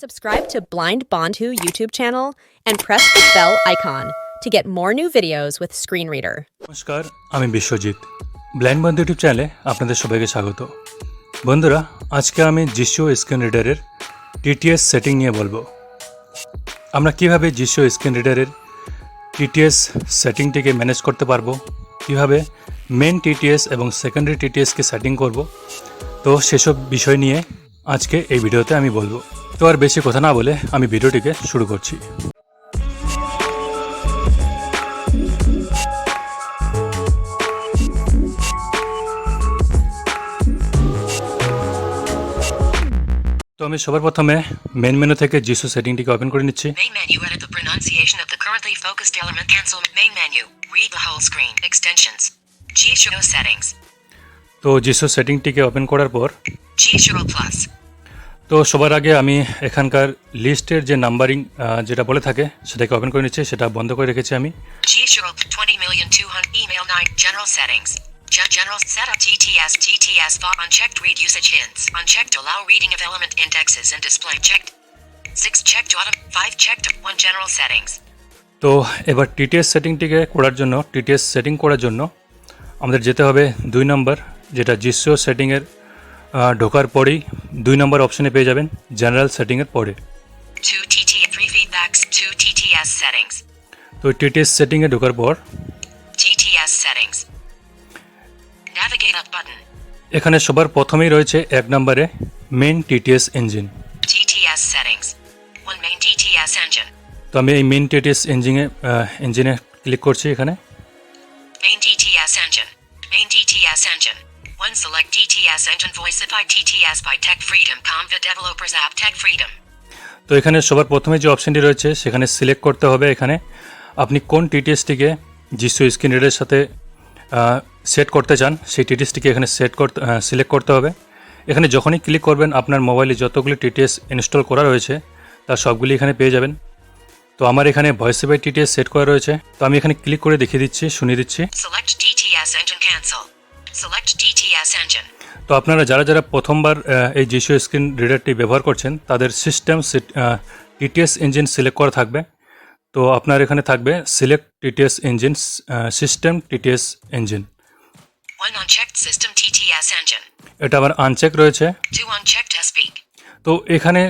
Subscribe to Blind Bondhu YouTube channel and press the bell icon to get more new videos with Screen Reader. নমস্কার, আমি Biswajit. Blind বন্ধু YouTube চ্যানেলে আপনাদের সবাইকে স্বাগত। বন্ধুরা, আজকে আমি জিশো স্ক্রিন রিডারের টিটিএস সেটিং নিয়ে বলবো। আমরা কিভাবে জিশো স্ক্রিন রিডারের টিটিএস সেটিংটিকে ম্যানেজ করতে পারবো, কিভাবে মেন টিটিএস এবং সেকেন্ডারি টিটিএসকে সেটিং করব, তো সেসব বিষয় নিয়ে আজকে এই ভিডিওতে আমি বলবো। তো আর বেশি কথা না বলে আমি ভিডিওটিকে শুরু করছি। তো আমি সবার প্রথমে মেন মেনু থেকে জিশো সেটিংটিকে ওপেন করে নিচ্ছি। Main menu, edit the pronunciation of the currently focused element. Cancel main menu. Read the whole screen. Extensions. G-Show settings. তো জিশো সেটিংটিকে ওপেন করার পর G-Show plus. তো সবার আগে আমি এখানকার লিস্টের যে নাম্বারিং যেটা বলে থাকে সেটাকে ওপেন করে নিচ্ছি, সেটা বন্ধ করে রেখেছি আমি। G-Show 20,200 email 9 general settings. General setup TTS font unchecked read usage hints unchecked allow reading of element indexes and display checked 6 checked auto 5 checked 1 general settings. তো এবার টিটিএস সেটিংটিকে করার জন্য টিটিএস সেটিং করার জন্য আমাদের যেতে হবে 2 নম্বর, যেটা জিশো সেটিংয়ের ঢোকার পরেই 2 নম্বর অপশনে পেয়ে যাবেন জেনারেল সেটিংয়ের পরে। 2 3 feedbacks 2 TTS settings. তো টিটিএস সেটিংয়ে ঢোকার পর TTS settings. Navigate up button. এখানে সবার প্রথমেই রয়েছে 1 নম্বরে main TTS engine. TTS settings. 1 main TTS engine. তো আমি এই মেন টিটিএস ইঞ্জিনে ক্লিক করছি এখানে। Main TTS engine. Main TTS engine. 1 select TTS engine voicify TTS by Tech Freedom Conva Developers App Tech Freedom. তো এখানে সবার প্রথমে যে অপশনটি রয়েছে সেখানে সিলেক্ট করতে হবে এখানে আপনি কোন টিটিএসটিকে জিশো স্ক্রিন রিডারের সাথে সেট করতে চান, সেই টিটিএসটিকে এখানে সিলেক্ট করতে হবে। এখানে যখনই ক্লিক করবেন আপনার মোবাইলে যতগুলি টিটিএস ইনস্টল করা রয়েছে তার সবগুলি এখানে পেয়ে যাবেন। তো আমার এখানে ভয়েসিফাই টিটিএস সেট করা রয়েছে, তো আমি এখানে ক্লিক করে দেখিয়ে দিচ্ছি, শুনিয়ে দিচ্ছি। Select TTS engine cancel. Select TTS engine. তো আপনারা যারা প্রথমবার এই জিশো স্ক্রিন রিডারটি ব্যবহার করছেন তাদের সিস্টেম টিটিএস ইঞ্জিন সিলেক্ট করা থাকবে। তো আপনার এখানে থাকবে select TTS engine system TTS engine. 1 unchecked system TTS engine. এটা আবার আনচেক রয়েছে। 2 unchecked SPEAK. তো এখানে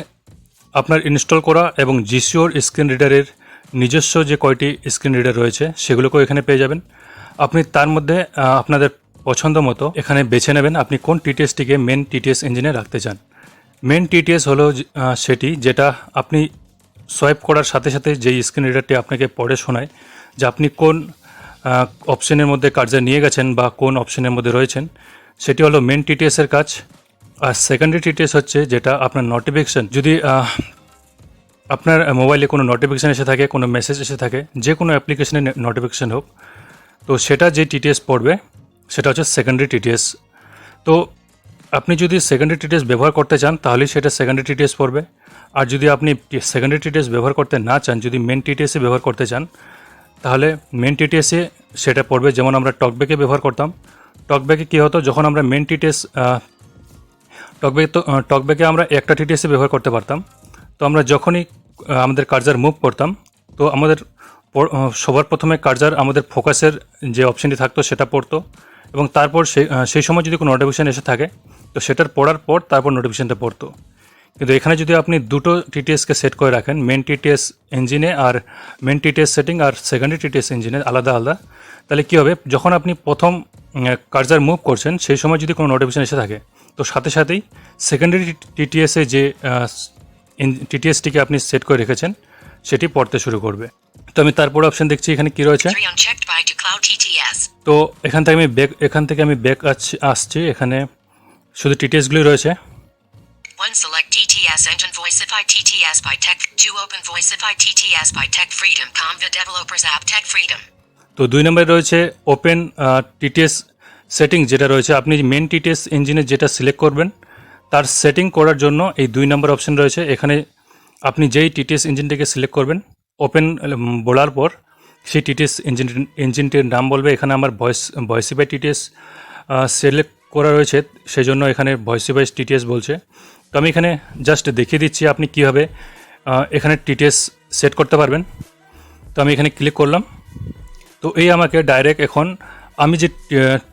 আপনার ইনস্টল করা এবং জিশোর স্ক্রিন রিডারের নিজস্ব যে কয়টি স্ক্রিন রিডার রয়েছে সেগুলোকেও এখানে পেয়ে যাবেন। আপনি তার মধ্যে আপনাদের পছন্দ মতো এখানে বেছে নেবেন আপনি কোন টিটিএসটিকে মেন টিটিএস ইঞ্জিনে রাখতে চান। মেন টিটিএস হলো সেটি যেটা আপনি সোয়াইপ করার সাথে সাথে যেই স্ক্রিন রিডারটি আপনাকে পড়ে শোনায় যে আপনি কোন অপশনের মধ্যে কার্যে নিয়ে গেছেন বা কোন অপশনের মধ্যে রয়েছেন, সেটি হলো মেন টিটিএসের কাজ। আর সেকেন্ডারি টিটিএস হচ্ছে যেটা আপনার নোটিফিকেশান, যদি আপনার মোবাইলে কোনো নোটিফিকেশান এসে থাকে, কোনো মেসেজ এসে থাকে, যে কোনো অ্যাপ্লিকেশনের নোটিফিকেশান হোক, তো সেটা যে টিটিএস পড়বে সেটা হচ্ছে সেকেন্ডারি টিটিএস। তো আপনি যদি সেকেন্ডারি টিটিএস ব্যবহার করতে চান তাহলেই সেটা সেকেন্ডারি টিটিএস পড়বে। আর যদি আপনি সেকেন্ডারি টিটিএস ব্যবহার করতে না চান, যদি মেন টিটিএসে ব্যবহার করতে চান, তাহলে মেন টিটিএসে সেটা পড়বে। যেমন আমরা টকব্যাকে ব্যবহার করতাম। টকব্যাকে কী হতো, যখন আমরা মেন টিটিএস টকব্যাকে আমরা একটা টিটিএসে ব্যবহার করতে পারতাম। তো আমরা যখনই আমাদের কার্জার মুভ করতাম, তো আমাদের সবার প্রথমে কার্জার আমাদের ফোকাসের যে অপশানটি থাকতো সেটা পড়তো, এবং তারপর সেই সময় যদি কোনো নোটিফিকেশান এসে থাকে তো সেটার পড়ার পর তারপর নোটিফিকেশানটা পড়তো। কিন্তু এখানে যদি আপনি দুটো টিটিএসকে সেট করে রাখেন, মেন টিটিএস ইঞ্জিনে আর মেন টিটিএস সেটিং আর সেকেন্ডারি টিটিএস ইঞ্জিনে আলাদা আলাদা, তাহলে কী হবে, যখন আপনি প্রথম কার্জার মুভ করছেন সেই সময় যদি কোনো নোটিফিকেশান এসে থাকে তো সাথে সাথেই সেকেন্ডারি টিটিএসে যে টিটিএসটিকে আপনি সেট করে রেখেছেন সেটি পড়তে শুরু করবে। তো আমি তারপর অপশন দেখছি এখানে কি রয়েছে। 3 unchecked by to cloud TTS. তো এখান থেকে আমি ব্যাক আসছি, এখানে শুধু টিটিএসগুলি রয়েছে। 1 select TTS engine voicify TTS by Tech. 2 open voicify TTS by Tech Freedom Conva Developers App Tech Freedom. তো 2 নম্বরে রয়েছে ওপেন টিটিএস সেটিং, যেটা রয়েছে আপনি মেন টিটিএস ইঞ্জিনে যেটা সিলেক্ট করবেন তার সেটিং করার জন্য এই 2 নম্বর অপশন রয়েছে। এখানে আপনি যেই টিটিএস ইঞ্জিনটাকে সিলেক্ট করবেন, ওপেন বলার পর সেই টিটিএস ইঞ্জিনটির নাম বলবে। এখানে আমার ভয়েসিফাই টিটিএস সিলেক্ট করা রয়েছে, সেজন্য এখানে ভয়েসিফাই টিটিএস বলছে। তো আমি এখানে জাস্ট দেখিয়ে দিচ্ছি আপনি কীভাবে এখানে টিটিএস সেট করতে পারবেন। তো আমি এখানে ক্লিক করলাম। তো এই আমাকে ডাইরেক্ট এখন আমি যে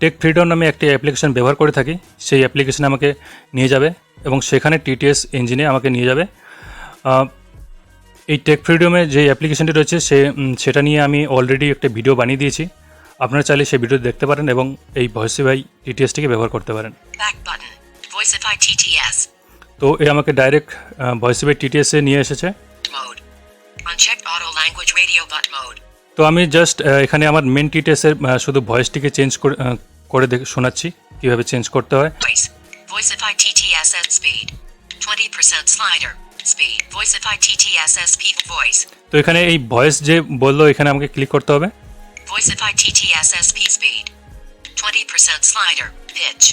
টেক ফ্রিডম নামে একটি অ্যাপ্লিকেশন ব্যবহার করে থাকি সেই অ্যাপ্লিকেশনে আমাকে নিয়ে যাবে এবং সেখানে টিটিএস ইঞ্জিনে আমাকে নিয়ে যাবে। এই টেক ফ্রিডমে যে অ্যাপ্লিকেশনটি রয়েছে সেটা নিয়ে আমি অলরেডি একটা ভিডিও বানিয়ে দিয়েছি। আপনারা চাইলে সেই ভিডিও দেখতে পারেন এবং এই ভয়েসিফাই টিটিএসটিকে ব্যবহার করতে পারেন। Back button. Voicify TTS. তো এই আমাকে ডাইরেক্ট ভয়েসিফাই টিটিএসে নিয়ে এসেছে। Mode. Unchecked auto language radio but mode. তো আমি জাস্ট এখানে আমার মেন টিটিএসের শুধু ভয়েসটিকে চেঞ্জ করে শোনাচ্ছি কীভাবে চেঞ্জ করতে হয়। Voice. Voicify TTS at speed. 20% slider. Speed. Voicify TTS SP voice. তো এখানে এই ভয়েস যে বললো এখানে আমাকে ক্লিক করতে হবে। Voicify TTS SP speed. 20% slider. Pitch.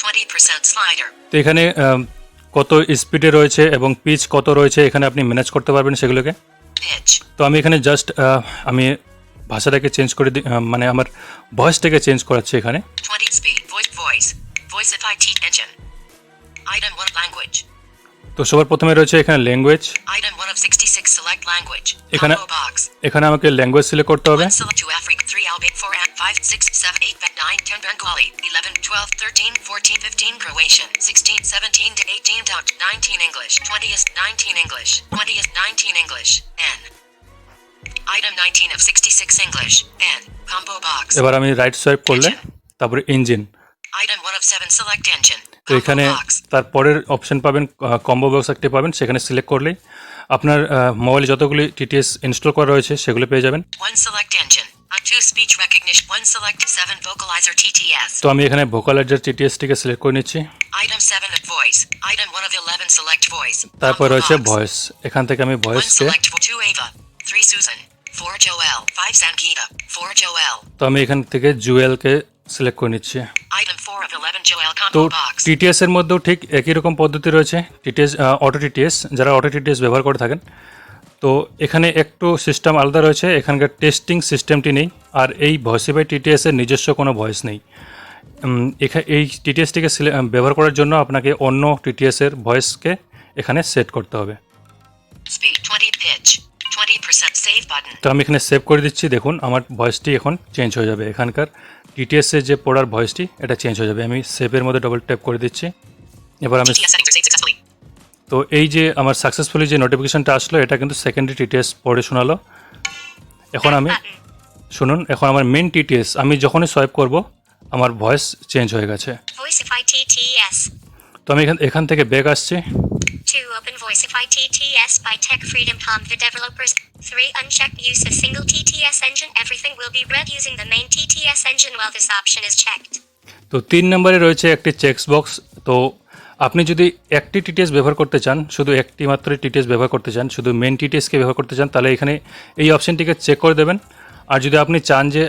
20% slider. তো এখানে কত স্পিডে রয়েছে এবং পিচ কত রয়েছে এখানে আপনি ম্যানেজ করতে পারবেন সেগুলোকে। Pitch. তো আমি এখানে জাস্ট আমি ভাষাটাকে চেঞ্জ করে মানে আমার ভয়েসটাকে চেঞ্জ করাচ্ছি এখানে। 20 speed. Voice. Voicify T engine. Item 1 language. তো সবার প্রথমে রয়েছে এখানে language. Item 1 of 66 select language. এখানে Combo box. এখানে আমাকে ল্যাঙ্গুয়েজ সিলেক্ট করতে হবে। 1 select 2 Africa 3 Albania 4 and 5 6 7 8 9 10 Bengali 11 12 13 14 15 Croatian 16 17 to 18 dot 19 English 20 is 19 English 20 is 19 English N. Item 19 of 66 English N. Combo box. এবার আমি রাইট সোয়াইপ করলে তারপরে engine. Item 1 of 7 select engine. তো এখানে তারপরের অপশন পাবেন কম্বো বক্স একটি পাবেন, সেখানে সিলেক্ট করলেই আপনার মোবাইলে যতগুলি টিটিএস ইনস্টল করা রয়েছে সেগুলো পেয়ে যাবেন। 1 select engine. 2 speech recognition 1 select 7 vocalizer TTS. তো আমি এখানে ভোকালাইজার টিটিএসটিকে সিলেক্ট করে নিচ্ছি। Item 7 of voice. Item 1 of 11 select voice. তারপর Combo রয়েছে box. ভয়েস। এখান থেকে আমি 1 ভয়েসকে select 2 Ava. 3 Susan. 4 Joel. 5 Sangita. 4 Joel. তো আমি এখান থেকে জুয়েলকে সিলেক্ট করে নিচ্ছি। Item 4 of 11 Joel তো combo box. টিটিএস এর মধ্যেও ঠিক একই রকম পদ্ধতি রয়েছে। টিটিএস অটো টিটিএস, যারা অটো টিটিএস ব্যবহার করে থাকেন, তো এখানে একটু সিস্টেম আলাদা রয়েছে। এখানকার টেস্টিং সিস্টেমটি নেই, আর এই ভয়েসিফাই টিটিএস এর নিজস্ব কোনো ভয়েস নেই। এই টিটিএসটিকে ব্যবহার করার জন্য আপনাকে অন্য টিটিএস এর ভয়েসকে এখানে সেট করতে হবে। Speed 20 pitch. 20% save button. তো আমি এখানে সেভ করে দিচ্ছি। দেখুন আমার ভয়েসটি এখন চেঞ্জ হয়ে যাবে। এখানকার টিটিএস এর যে পড়ার ভয়েসটি এটা চেঞ্জ হয়ে যাবে। আমি সেভের মধ্যে ডবল ট্যাপ করে দিচ্ছি। এবার আমি TTS settings are saved successfully. তো এই যে আমার সাকসেসফুলি যে নোটিফিকেশনটা আসলো এটা কিন্তু সেকেন্ডারি টিটিএস পড়ে শোনালো। এখন আমি শুনুন, এখন আমার মেন টিটিএস আমি যখনই সোয়াইপ করব আমার ভয়েস চেঞ্জ হয়ে গেছে। Voicify TTS. তো আমি এখান থেকে ব্যাক আসছি। 2. Open Voicify TTS by Tech Freedom Com the developers. 3. Uncheck use of single TTS engine. Everything will be read using the main TTS engine while this option is checked. তো 3 নম্বরে রয়েছে একটি checks box. তো আপনি যদি একটি TTS ব্যবহার করতে চান, শুধু একটি মাত্র টিটিএস ব্যবহার করতে চান, শুধু মেন টিটিএসকে ব্যবহার করতে চান, তাহলে এখানে এই অপশানটিকে চেক করে দেবেন। আর যদি আপনি চান যে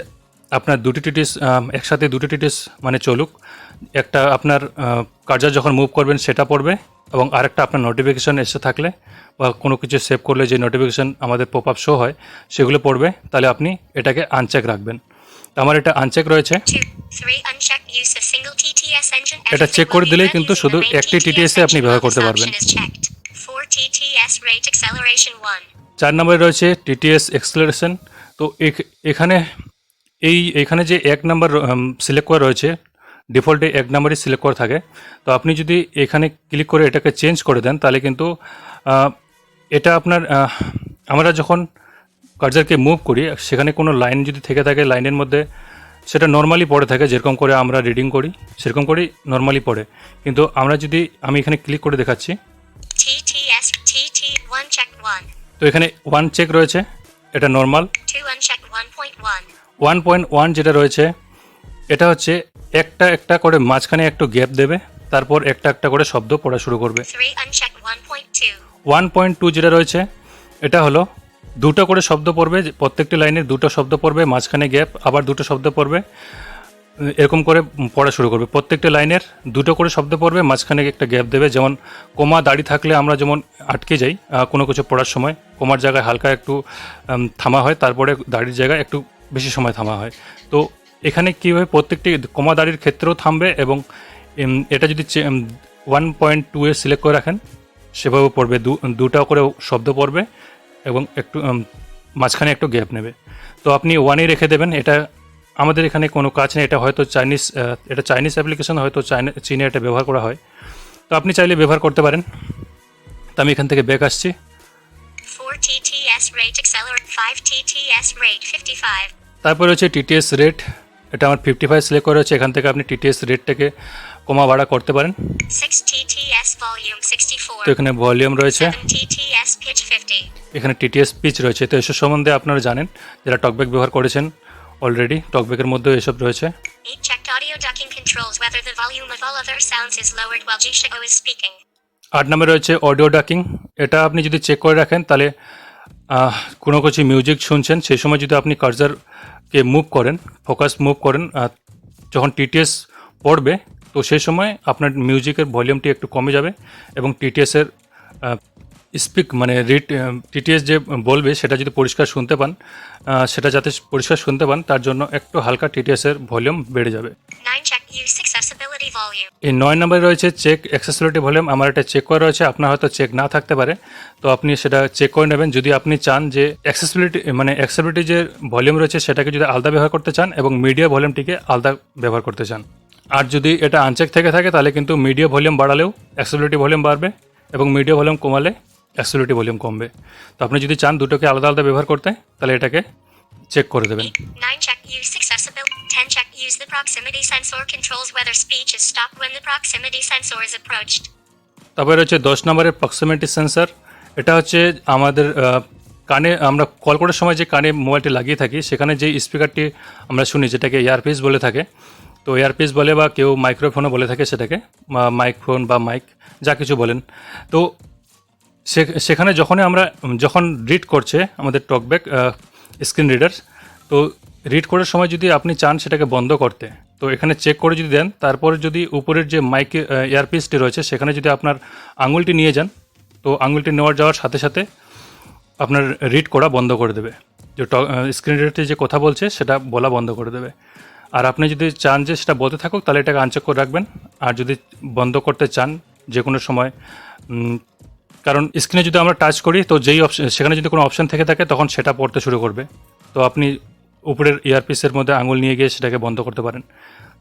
আপনার দুটি টিটিএস একসাথে দুটি টিটিএস মানে চলুক, একটা আপনার কার্যার যখন মুভ করবেন সেটা পড়বে এবং আরেকটা আপনার নোটিফিকেশান এসে থাকলে বা কোনো কিছু সেভ করলে যে নোটিফিকেশান আমাদের পপ আপ শো হয় সেগুলো পড়বে, তাহলে আপনি এটাকে আনচেক রাখবেন। আমার এটা আনচেক রয়েছে। 2. 3. Uncheck use of single TTS engine. এটা চেক করে দিলেই কিন্তু Everything শুধু will be read একটি using the main TTS এ আপনি TTS ব্যবহার engine করতে while পারবেন। this option is checked. 4. TTS rate acceleration 1. 4 নম্বরে রয়েছে টিটিএস এক্সেলারেশন। তো এখানে যে 1 নাম্বার সিলেক্ট করা রয়েছে, ডিফল্টে 1 নাম্বারই সিলেক্ট করা থাকে। তো আপনি যদি এখানে ক্লিক করে এটাকে চেঞ্জ করে দেন তাহলে কিন্তু এটা আপনার আমরা যখন কার্সারকে মুভ করি সেখানে কোনো লাইন যদি থেকে থাকে লাইনের মধ্যে সেটা নর্মালি পড়ে থাকে, যেরকম করে আমরা রিডিং করি সেরকম করেই নর্মালি পড়ে। কিন্তু আমি এখানে ক্লিক করে দেখাচ্ছি। TTS TT 1 check 1. তো এখানে 1 চেক রয়েছে, এটা নর্মাল। 2 uncheck 1.1. 1.1 যেটা রয়েছে এটা হচ্ছে একটা করে মাঝখানে একটু গ্যাপ দেবে, তারপর একটা করে শব্দ পড়া শুরু করবে। 3 uncheck 1.2. 1.2 যেটা রয়েছে এটা হলো দুটো করে শব্দ পড়বে, প্রত্যেকটি লাইনে দুটো শব্দ পড়বে, মাঝখানে গ্যাপ, আবার দুটো শব্দ পড়বে, এরকম করে পড়া শুরু করবে। প্রত্যেকটি লাইনের দুটো করে শব্দ পড়বে, মাঝখানে একটা গ্যাপ দেবে। যেমন কোমা দাঁড়িয়ে থাকলে আমরা যেমন আটকে যাই কোনো কিছু পড়ার সময়, কোমার জায়গায় হালকা একটু থামা হয়, তারপরে দাড়ির জায়গায় একটু বেশি সময় থামা হয়। তো এখানে কীভাবে প্রত্যেকটি কোমা দাড়ির ক্ষেত্রেও থামবে এবং এটা যদি 1.2 সিলেক্ট করে রাখেন, সেভাবে পড়বে, দুটা করে শব্দ পড়বে এবং একটু মাঝখানে একটু গ্যাপ নেবে। তো আপনি 1-ই রেখে দেবেন। এটা আমাদের এখানে কোনো কাজ নেই, এটা হয়তো চাইনিজ অ্যাপ্লিকেশন, হয়তো চীনে এটা ব্যবহার করা হয়, তো আপনি চাইলে ব্যবহার করতে পারেন। তো আমি এখান থেকে ব্যাক আসছি। 4 TTS rate accelerate 5 TTS rate 55. তারপরে হচ্ছে টিটিএস রেট, এটা আমার 55 সিলেক্ট করা হচ্ছে। এখান থেকে আপনি টিটিএস রেটটাকে কমা বাড়া করতে পারেন। 6 TTS volume তো 64. এখানে ভলিউম রয়েছে, 7 TTS pitch 50. এখানে টিটিএস পিচ রয়েছে। তো এসব সম্বন্ধে আপনারা জানেন, যারা টকব্যাক ব্যবহার করেছেন অলরেডি, টকব্যাকের মধ্যেও এসব রয়েছে। 8 checked audio ducking controls whether the volume of all other sounds is lowered while Jisho is speaking. 8 নম্বরে রয়েছে অডিও ডাকিং। এটা আপনি যদি চেক করে রাখেন, তাহলে কোনো কিছু মিউজিক শুনছেন, সেই সময় যদি আপনি কার্সারকে মুভ করেন, ফোকাস মুভ করেন, যখন টিটিএস পড়বে, তো সেই সময় আপনার মিউজিকের ভলিউমটি একটু কমে যাবে এবং টিটিএসের টিটিএস যে বলবে সেটা যদি পরিষ্কার শুনতে পান, সেটা যাতে পরিষ্কার শুনতে পান, তার জন্য একটু হালকা টিটিএসের ভলিউম বেড়ে যাবে। 9 check use accessibility volume. এই 9 নম্বরে রয়েছে চেক অ্যাক্সেসিবিলিটি ভলিউম। আমার এটা চেক করা রয়েছে, আপনার হয়তো চেক না থাকতে পারে, তো আপনি সেটা চেক করে নেবেন। যদি আপনি চান যে অ্যাক্সেসিবিলিটি যে ভলিউম রয়েছে সেটাকে যদি আলাদা ব্যবহার করতে চান এবং মিডিয়া ভলিউমটিকে আলাদা ব্যবহার করতে চান। আর যদি এটা আনচেক থেকে থাকে, তাহলে কিন্তু মিডিয়া ভলিউম বাড়ালেও অ্যাক্সেসিবিলিটি ভলিউম বাড়বে এবং মিডিয়া ভলিউম কমালে অ্যাক্সেসিবিলিটি ভলিউম কমবে। তো আপনি যদি চান দুটোকে আলাদা আলাদা ব্যবহার করতে, তাহলে এটাকে চেক করে দেবেন। 9 check use accessibility. 10 check use the proximity sensor controls whether speech is stopped when the proximity sensor is approached. তারপরে হচ্ছে 10 নম্বরের প্রক্সিমিটি সেন্সর। এটা হচ্ছে আমাদের কানে, আমরা কল করার সময় যে কানে মোবাইলটি লাগিয়ে থাকি, সেখানে যে স্পিকারটি আমরা শুনি, যেটাকে ইয়ারপিস বলে থাকে, তো ইয়ারপিস বলে বা কেউ মাইক্রোফোনও বলে থাকে, সেটাকে মাইক্রোফোন বা মাইক যা কিছু বলেন। তো সেখানে যখন রিড করছে আমাদের টকব্যাক স্ক্রিন রিডার, তো রিড করার সময় যদি আপনি চান সেটাকে বন্ধ করতে, তো এখানে চেক করে যদি দেন, তারপরে যদি উপরের যে মাইক ইয়ারপিসটি রয়েছে সেখানে যদি আপনার আঙুলটি নিয়ে যান, তো আঙুলটি যাওয়ার সাথে সাথে আপনার রিড করা বন্ধ করে দেবে। যে স্ক্রিন রিডারটি যে কথা বলছে সেটা বলা বন্ধ করে দেবে। আর আপনি যদি চান যে সেটা বলতে থাকুক, তাহলে এটাকে আনচেক করে রাখবেন। আর যদি বন্ধ করতে চান যে কোনো সময়, কারণ স্ক্রিনে যদি আমরা টাচ করি, তো সেখানে যদি কোনো অপশান থেকে থাকে, তখন সেটা পড়তে শুরু করবে। তো আপনি উপরের ইয়ারপিসের মধ্যে আঙুল নিয়ে গিয়ে সেটাকে বন্ধ করতে পারেন।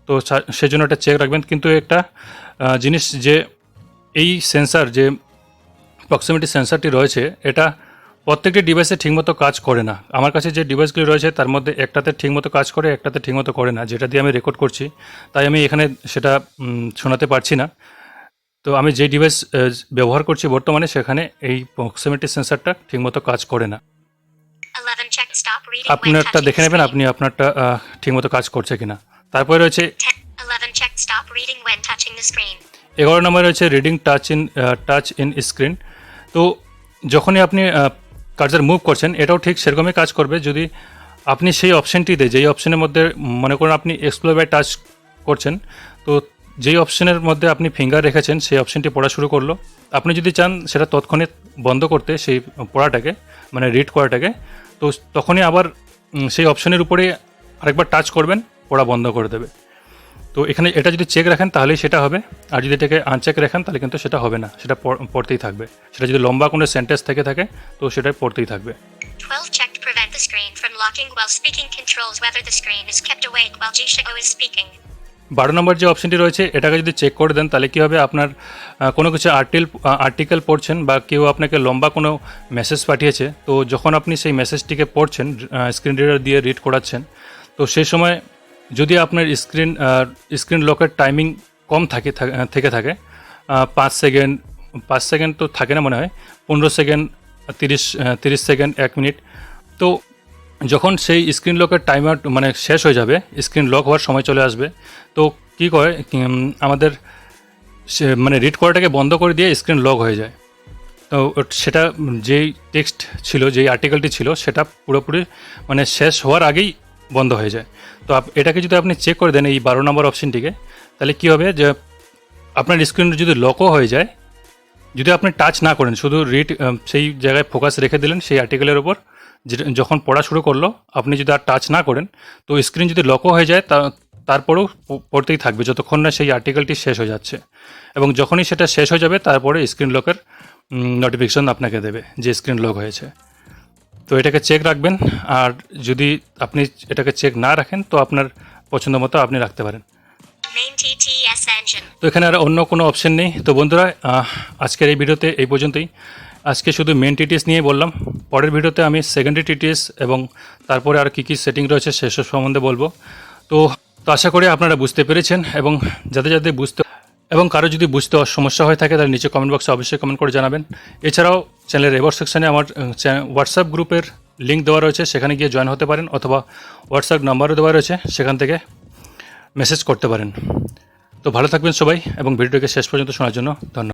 তো সেই জন্য এটা চেক রাখবেন। কিন্তু একটা জিনিস, যে এই সেন্সার, যে প্রক্সিমিটি সেন্সারটি রয়েছে, এটা প্রত্যেকটি ডিভাইসে ঠিকমতো কাজ করে না। আমার কাছে যে ডিভাইসগুলি রয়েছে তার মধ্যে একটাতে ঠিকমতো কাজ করে, একটাতে ঠিকমতো করে না, যেটা দিয়ে আমি রেকর্ড করছি, তাই আমি এখানে সেটা শোনাতে পারছি না। তো আমি যে ডিভাইস ব্যবহার করছি বর্তমানে, সেখানে এই প্রক্সিমিটি সেন্সারটা ঠিকমতো কাজ করে না। 11 check stop reading when আপনারটা touching দেখে the নেবেন screen. আপনি আপনারটা ঠিকমতো কাজ করছে কিনা। তারপরে রয়েছে 11 check stop reading when touching the screen. 11 নম্বরে রয়েছে রিডিং টাচ ইন স্ক্রিন। তো যখনই আপনি কার্সার মুভ করছেন, এটাও ঠিক সেরকমই কাজ করবে। যদি আপনি সেই অপশানটিতে, যেই অপশানের মধ্যে মনে করুন আপনি এক্সপ্লোর বাই টাচ করছেন, তো যেই অপশানের মধ্যে আপনি ফিঙ্গার রেখেছেন সেই অপশানটি পড়া শুরু করলো, আপনি যদি চান সেটা তৎক্ষণে বন্ধ করতে, সেই পড়াটাকে মানে রিড করাটাকে, তো তখনই আবার সেই অপশানের উপরে আরেকবার টাচ করবেন, পড়া বন্ধ করে দেবে। তো এখানে এটা যদি চেক রাখেন তাহলেই সেটা হবে, আর যদি এটাকে আনচেক রাখেন তাহলে কিন্তু সেটা হবে না, সেটা পড়তেই থাকবে। সেটা যদি লম্বা কোনো সেন্টেন্স থেকে থাকে, তো সেটা পড়তেই থাকবে। 12 check to prevent the screen from locking while speaking controls whether the screen is kept awake while Jisho is speaking. 12 নম্বর যে অপশনটি রয়েছে, এটাকে যদি চেক করে দেন, তাহলে কী হবে, আপনার কোনো কিছু আর্টিকেল পড়ছেন বা কেউ আপনাকে লম্বা কোনো মেসেজ পাঠিয়েছে, তো যখন আপনি সেই মেসেজটিকে পড়ছেন, স্ক্রিন রিডার দিয়ে রিড করাচ্ছেন, তো সেই সময় যদি আপনার স্ক্রিন লকের টাইমিং কম থেকে থাকে, 5 সেকেন্ড তো থাকে না মনে হয়, 15 সেকেন্ড, 30 সেকেন্ড, 1 মিনিট, তো যখন সেই স্ক্রিন লকের টাইমার মানে শেষ হয়ে যাবে, স্ক্রিন লক হওয়ার সময় চলে আসবে, তো কী করে আমাদের মানে রিড করাটাকে বন্ধ করে দিয়ে স্ক্রিন লক হয়ে যায়। তো সেটা যেই টেক্সট ছিল, যেই আর্টিকেলটি ছিল, সেটা পুরোপুরি মানে শেষ হওয়ার আগেই বন্ধ হয়ে যায়। তো এটাকে যদি আপনি চেক করে দেন এই 12 নম্বর অপশনটিকে, তাহলে কী হবে, যে আপনার স্ক্রিন যদি লকও হয়ে যায়, যদি আপনি টাচ না করেন, শুধু সেই জায়গায় ফোকাস রেখে দিলেন সেই আর্টিকেলের ওপর, যখন পড়া শুরু করলো, আপনি যদি আর টাচ না করেন, তো স্ক্রিন যদি লকও হয়ে যায়, তারপরেও পড়তেই থাকবে যতক্ষণ না সেই আর্টিকেলটি শেষ হয়ে যাচ্ছে, এবং যখনই সেটা শেষ হয়ে যাবে তারপরে স্ক্রিন লকের নোটিফিকেশন আপনাকে দেবে যে স্ক্রিন লক হয়েছে। তো এটাকে চেক রাখবেন, আর যদি আপনি এটাকে চেক না রাখেন তো আপনার পছন্দ মতো আপনি রাখতে পারেন। Main TTS engine. তো এখানে আর অন্য কোনো অপশন নেই। তো বন্ধুরা, আজকের এই ভিডিওতে এই পর্যন্তই। আজকে শুধু মেন টিটিএস নিয়ে বললাম। পরের ভিডিওতে আমি সেকেন্ডারি টিটিএস এবং তারপরে আর কী কী সেটিং রয়েছে সেসব সম্বন্ধে বলবো। তো আশা করি আপনারা বুঝতে পেরেছেন, এবং যাদের বুঝতে এবং কারো যদি বুঝতে সমস্যা হয়ে থাকে তাহলে নিচে কমেন্ট বক্সে অবশ্যই কমেন্ট করে জানাবেন। এছাড়াও চ্যানেলের এবার সেকশানে আমার হোয়াটসঅ্যাপ গ্রুপের লিঙ্ক দেওয়া রয়েছে, সেখানে গিয়ে জয়েন হতে পারেন, অথবা হোয়াটসঅ্যাপ নাম্বারও দেওয়া রয়েছে, সেখান থেকে মেসেজ করতে পারেন। তো ভালো থাকবেন সবাই, এবং ভিডিওটাকে শেষ পর্যন্ত শোনার জন্য ধন্যবাদ।